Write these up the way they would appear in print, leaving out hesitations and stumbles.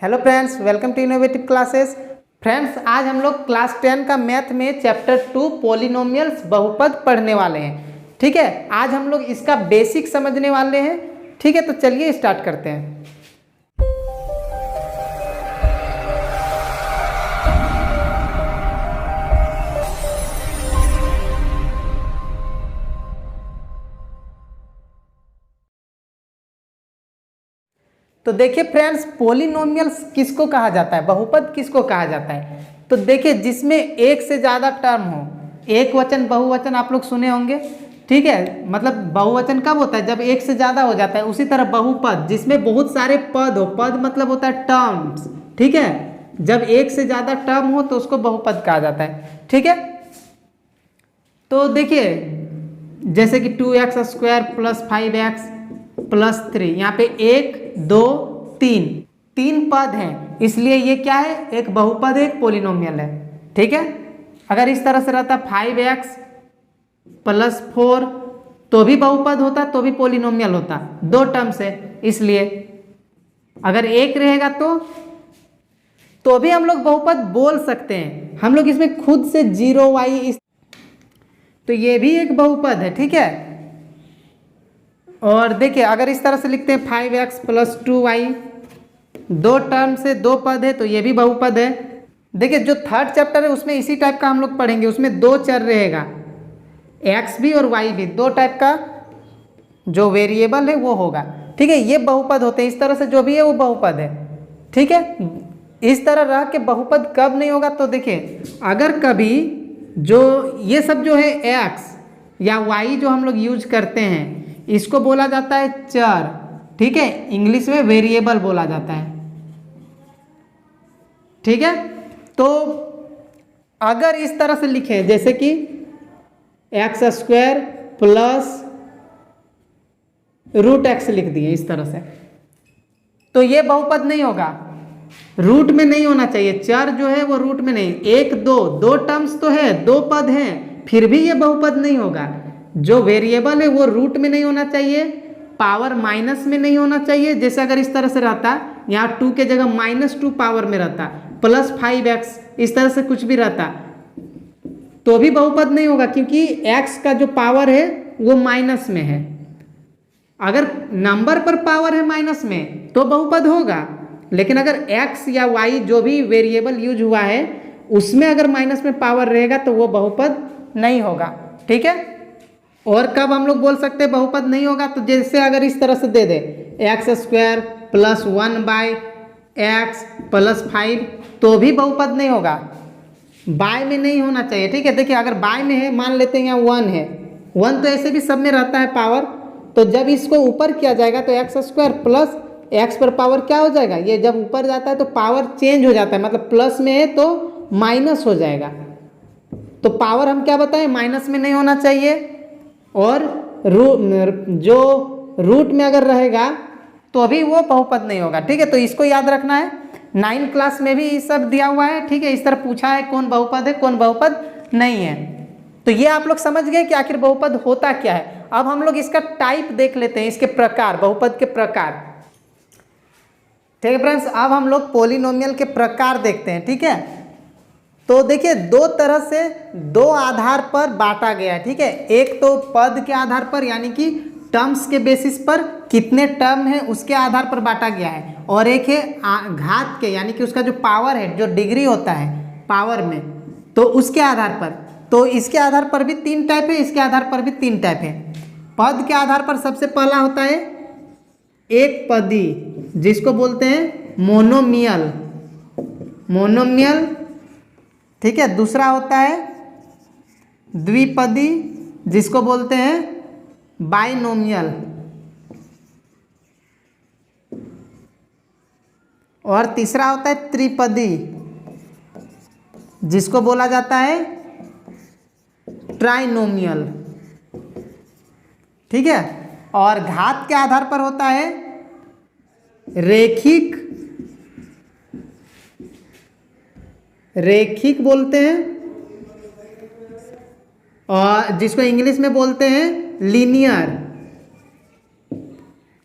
Hello friends, welcome to innovative classes. Friends, आज हम लोग क्लास 10 का मैथ में चैप्टर 2 पॉलिनोमियल्स बहुपद पढ़ने वाले हैं। ठीक है, आज हम लोग इसका बेसिक समझने वाले हैं। ठीक है, तो चलिए स्टार्ट करते हैं। तो देखिए फ्रेंड्स, पॉलिनोमियल्स किसको कहा जाता है, बहुपद किसको कहा जाता है। तो देखिए, जिसमें एक से ज़्यादा टर्म हो, एक वचन बहुवचन आप लोग सुने होंगे। ठीक है, मतलब बहुवचन कब होता है, जब एक से ज़्यादा हो जाता है। उसी तरह बहुपद, जिसमें बहुत सारे पद हो, पद मतलब होता है टर्म्स। ठीक है, जब एक से ज़्यादा टर्म हो तो उसको बहुपद कहा जाता है। ठीक है, तो देखिए जैसे कि 2x² + 5x + 3, यहाँ पे 1 2 3 तीन पद हैं, इसलिए ये क्या है, एक बहुपद, एक पॉलिनोमियल है। ठीक है, अगर इस तरह से रहता 5x + 4 तो भी बहुपद होता, तो भी पॉलिनोमियल होता, दो टर्म से। इसलिए अगर एक रहेगा तो भी हम लोग बहुपद बोल सकते हैं। हम लोग इसमें खुद से 0y, तो ये भी एक बहुपद है। ठीक है, और देखिए अगर इस तरह से लिखते हैं 5x + 2y, दो टर्म से दो पद है, तो ये भी बहुपद है। देखिए जो थर्ड चैप्टर है उसमें इसी टाइप का हम लोग पढ़ेंगे, उसमें दो चर रहेगा, x भी और y भी, दो टाइप का जो वेरिएबल है वो होगा। ठीक है, ये बहुपद होते हैं, इस तरह से जो भी है वो बहुपद है। ठीक है, इस तरह रह के बहुपद कब नहीं होगा, तो देखिए अगर कभी जो ये सब जो है x या y जो हम लोग यूज करते हैं, इसको बोला जाता है चर। ठीक है, इंग्लिश में वेरिएबल बोला जाता है। ठीक है, तो अगर इस तरह से लिखें, जैसे कि x² + √x लिख दिए इस तरह से, तो ये बहुपद नहीं होगा, रूट में नहीं होना चाहिए। चर जो है वो रूट में नहीं, एक दो टर्म्स तो है, दो पद हैं, फिर भी ये बहुपद नहीं होगा। जो वेरिएबल है वो रूट में नहीं होना चाहिए, पावर माइनस में नहीं होना चाहिए। जैसे अगर इस तरह से रहता, यहाँ 2 के जगह -2 पावर में रहता, + 5x, इस तरह से कुछ भी रहता, तो भी बहुपद नहीं होगा, क्योंकि x का जो पावर है वो माइनस में है। अगर नंबर पर पावर है माइनस में तो बहुपद होगा, लेकिन अगर x या y जो भी वेरिएबल यूज हुआ है उसमें अगर माइनस में पावर रहेगा तो वो बहुपद नहीं होगा। ठीक है, और कब हम लोग बोल सकते हैं बहुपद नहीं होगा, तो जैसे अगर इस तरह से दे दे x² + 1/x + 5, तो भी बहुपद नहीं होगा, बाय में नहीं होना चाहिए। ठीक है, देखिए अगर बाय में है, मान लेते हैं यहाँ 1 है, 1 तो ऐसे भी सब में रहता है पावर, तो जब इसको ऊपर किया जाएगा तो x² + x पर पावर क्या हो जाएगा, ये जब ऊपर जाता है तो पावर चेंज हो जाता है, मतलब प्लस में है तो माइनस हो जाएगा। तो पावर हम क्या बताएं, माइनस में नहीं होना चाहिए, और जो रूट में अगर रहेगा तो भी वो बहुपद नहीं होगा। ठीक है, तो इसको याद रखना है, 9 क्लास में भी ये सब दिया हुआ है। ठीक है, इस तरह पूछा है कौन बहुपद है कौन बहुपद नहीं है। तो ये आप लोग समझ गए कि आखिर बहुपद होता क्या है। अब हम लोग इसका टाइप देख लेते हैं, इसके प्रकार, बहुपद के प्रकार। ठीक है फ्रेंड्स, अब हम लोग पॉलिनोमियल के प्रकार देखते हैं। ठीक है, तो देखिए दो तरह से, दो आधार पर बांटा गया है। ठीक है, एक तो पद के आधार पर, यानी कि टर्म्स के बेसिस पर, कितने टर्म है उसके आधार पर बांटा गया है, और एक है घात के, यानी कि उसका जो पावर है, जो डिग्री होता है पावर में, तो उसके आधार पर। तो इसके आधार पर भी 3 टाइप है, इसके आधार पर भी 3 टाइप है। पद के आधार पर सबसे पहला होता है एक पदी, जिसको बोलते हैं मोनोमियल, मोनोमियल। ठीक है, दूसरा होता है द्विपदी, जिसको बोलते हैं बाइनोमियल, और तीसरा होता है त्रिपदी, जिसको बोला जाता है ट्राइनोमियल। ठीक है, और घात के आधार पर होता है रेखिक, रेखिक बोलते हैं, और जिसको इंग्लिश में बोलते हैं लीनियर।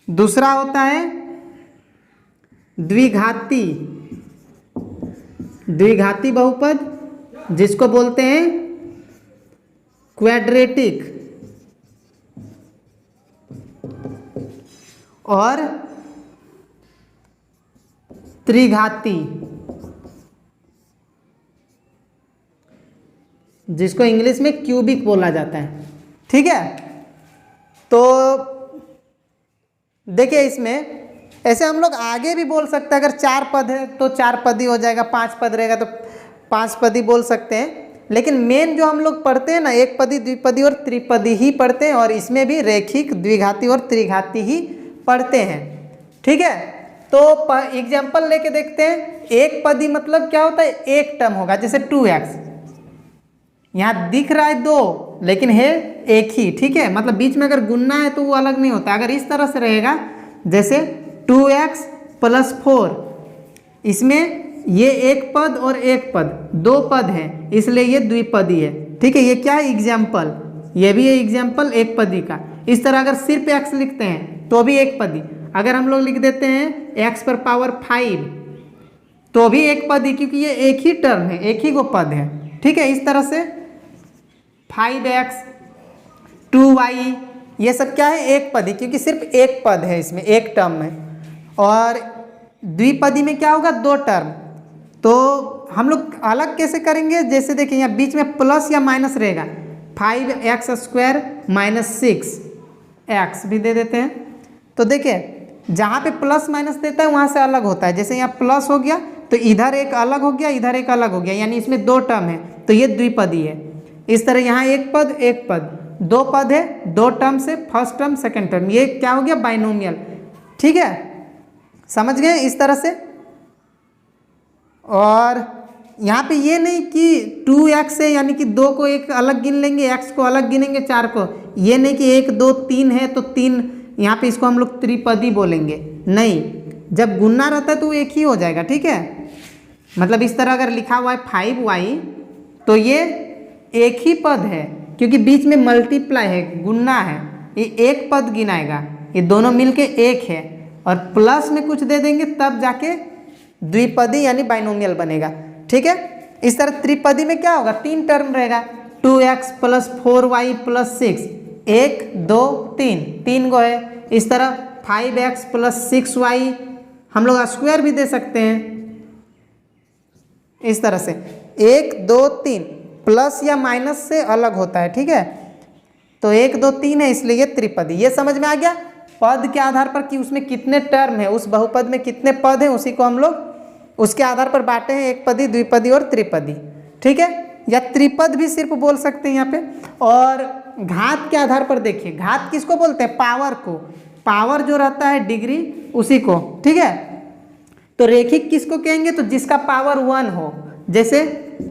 दूसरा होता है द्विघाती बहुपद जिसको बोलते हैं क्वाड्रेटिक, और त्रिघाती जिसको इंग्लिश में क्यूबिक बोला जाता है। ठीक है, तो देखिए इसमें ऐसे हम लोग आगे भी बोल सकते हैं, अगर 4 पद है तो 4 पद ही हो जाएगा, 5 पद रहेगा तो 5 पद ही बोल सकते हैं। लेकिन मेन जो हम लोग पढ़ते हैं ना, एक पदी, द्विपदी और त्रिपदी ही पढ़ते हैं, और इसमें भी रेखिक, द्विघाती और त्रिघाती ही पढ़ते हैं। ठीक है, तो एग्जाम्पल लेके देखते हैं। एक पदी मतलब क्या होता है, एक टर्म होगा, जैसे 2x, यहाँ दिख रहा है 2 लेकिन है एक ही। ठीक है, मतलब बीच में अगर गुणना है तो वो अलग नहीं होता। अगर इस तरह से रहेगा जैसे 2x + 4, इसमें ये एक पद और एक पद, 2 पद हैं, इसलिए ये द्विपदी है। ठीक है, ये क्या है, एग्जाम्पल, ये भी है एग्जाम्पल एक पदी का। इस तरह अगर सिर्फ x लिखते हैं तो भी एक पदी, अगर हम लोग लिख देते हैं x⁵ तो भी एक पदी, क्योंकि ये एक ही टर्म है, एक ही को पद है। ठीक है, इस तरह से 5x 2y ये सब क्या है, एक पदी, क्योंकि सिर्फ एक पद है इसमें, एक टर्म में। और द्विपदी में क्या होगा, 2 टर्म। तो हम लोग अलग कैसे करेंगे, जैसे देखिए यहाँ बीच में प्लस या माइनस रहेगा, 5x² - 6x भी दे देते हैं। तो देखिए जहाँ पे प्लस माइनस देता है वहाँ से अलग होता है। जैसे यहाँ प्लस हो गया तो इधर एक अलग हो गया, इधर एक अलग हो गया, यानी इसमें 2 टर्म है, तो ये द्विपदी है। इस तरह यहाँ एक पद एक पद, 2 पद है, 2 टर्म से, फर्स्ट टर्म सेकंड टर्म, ये क्या हो गया, बाइनोमियल। ठीक है, समझ गए इस तरह से। और यहाँ पे ये नहीं कि 2x है यानी कि 2 को एक अलग गिन लेंगे, x को अलग गिनेंगे, 4 को, ये नहीं कि 1 2 3 है तो 3 यहाँ पे इसको हम लोग त्रिपदी बोलेंगे, नहीं, जब गुणना रहता है तो वो एक ही हो जाएगा। ठीक है, मतलब इस तरह अगर लिखा हुआ है 5y तो ये एक ही पद है, क्योंकि बीच में मल्टीप्लाई है, गुणना है, ये एक पद गिनाएगा, ये दोनों मिलके एक है, और प्लस में कुछ दे देंगे तब जाके द्विपदी यानी बाइनोमियल बनेगा। ठीक है, इस तरह त्रिपदी में क्या होगा, 3 टर्म रहेगा, 2x + 4y + 6, 1 2 3, 3 गो है। इस तरह 5x + 6y हम लोग स्क्वायर भी दे सकते हैं, इस तरह से 1 2 3, प्लस या माइनस से अलग होता है। ठीक है, तो 1 2 3 है, इसलिए ये त्रिपदी। ये समझ में आ गया, पद के आधार पर कि उसमें कितने टर्म है, उस बहुपद में कितने पद हैं, उसी को हम लोग उसके आधार पर बांटे हैं, एक पदी, द्विपदी और त्रिपदी। ठीक है, या त्रिपद भी सिर्फ बोल सकते हैं यहाँ पे। और घात के आधार पर देखिए, घात किसको बोलते हैं, पावर को, पावर जो रहता है डिग्री उसी को। ठीक है, तो रेखिक किसको कहेंगे, तो जिसका पावर 1 हो, जैसे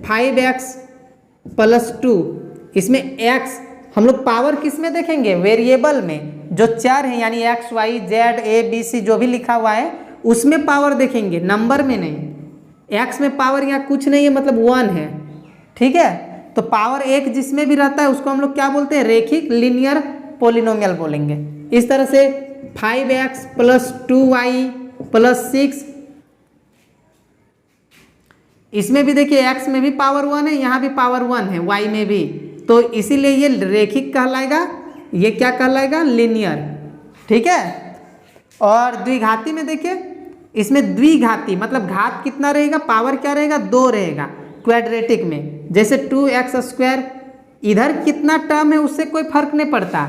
5x + 2, इसमें x हम लोग पावर किस में देखेंगे, वेरिएबल में, जो चर है यानी x y z a b c जो भी लिखा हुआ है उसमें पावर देखेंगे, नंबर में नहीं। x में पावर यहाँ कुछ नहीं है, मतलब 1 है। ठीक है, तो पावर 1 जिसमें भी रहता है उसको हम लोग क्या बोलते हैं, रेखिक लीनियर पोलिनोमियल बोलेंगे। इस तरह से 5x + 2y + 6, इसमें भी देखिए x में भी पावर 1 है, यहाँ भी पावर 1 है, y में भी, तो इसीलिए ये रेखिक कहलाएगा, ये क्या कहलाएगा, लीनियर। ठीक है, और द्विघाती में देखिए, इसमें द्विघाती मतलब घात कितना रहेगा, पावर क्या रहेगा, 2 रहेगा क्वाड्रेटिक में। जैसे 2x², इधर कितना टर्म है उससे कोई फर्क नहीं पड़ता,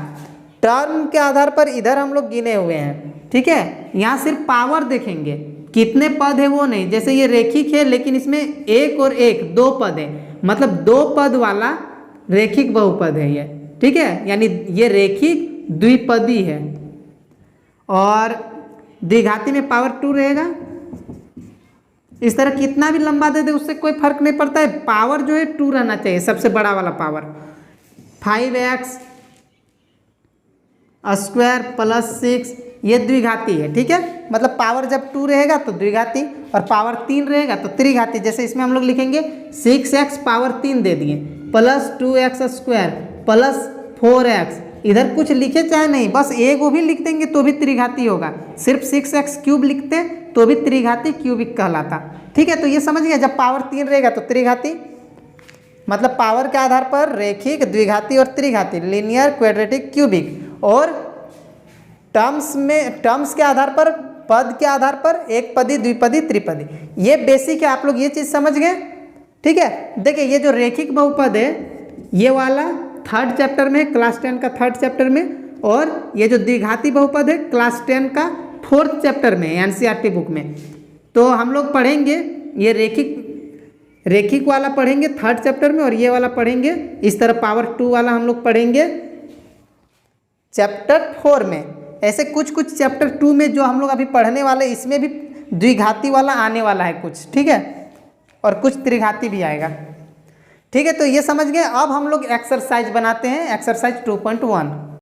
टर्म के आधार पर इधर हम लोग गिने हुए हैं। ठीक है, यहाँ सिर्फ पावर देखेंगे, कितने पद है वो नहीं। जैसे ये रेखिक है लेकिन इसमें 1 और 1 2 पद है, मतलब 2 पद वाला रेखिक बहुपद है ये। ठीक है, यानी ये रेखिक द्विपदी है। और द्विघाती में पावर 2 रहेगा। इस तरह कितना भी लंबा दे दे उससे कोई फर्क नहीं पड़ता है, पावर जो है 2 रहना चाहिए, सबसे बड़ा वाला पावर। 5x² + 6 ये द्विघाती है। ठीक है, मतलब पावर जब 2 रहेगा तो द्विघाती, और पावर 3 रहेगा तो त्रिघाती। जैसे इसमें हम लोग लिखेंगे 6x पावर 3 दे दिए, + 2x² + 4x इधर कुछ लिखे चाहे नहीं, बस ए को भी लिख देंगे तो भी त्रिघाती होगा। सिर्फ 6x³ लिखते तो भी त्रिघाती क्यूबिक कहलाता। ठीक है, तो ये समझ गया, जब पावर 3 रहेगा तो त्रिघाती, मतलब पावर के आधार पर रेखिक, द्विघाती और त्रिघाती, लीनियर, क्वाड्रेटिक, क्यूबिक। और टर्म्स के आधार पर, पद के आधार पर एक पदी, द्विपदी, त्रिपदी। ये बेसिक है, आप लोग ये चीज़ समझ गए। ठीक है, देखिए ये जो रेखिक बहुपद है ये वाला 3rd चैप्टर में, क्लास 10 का 3rd चैप्टर में, और ये जो द्विघाती बहुपद है क्लास 10 का 4th चैप्टर में एनसीईआरटी बुक में। तो हम लोग पढ़ेंगे ये रेखिक वाला पढ़ेंगे 3rd चैप्टर में, और ये वाला पढ़ेंगे इस तरह पावर 2 वाला हम लोग पढ़ेंगे चैप्टर 4 में। ऐसे कुछ कुछ चैप्टर 2 में जो हम लोग अभी पढ़ने वाले, इसमें भी द्विघाती वाला आने वाला है कुछ। ठीक है, और कुछ त्रिघाती भी आएगा। ठीक है, तो ये समझ गए। अब हम लोग एक्सरसाइज बनाते हैं, एक्सरसाइज 2.1।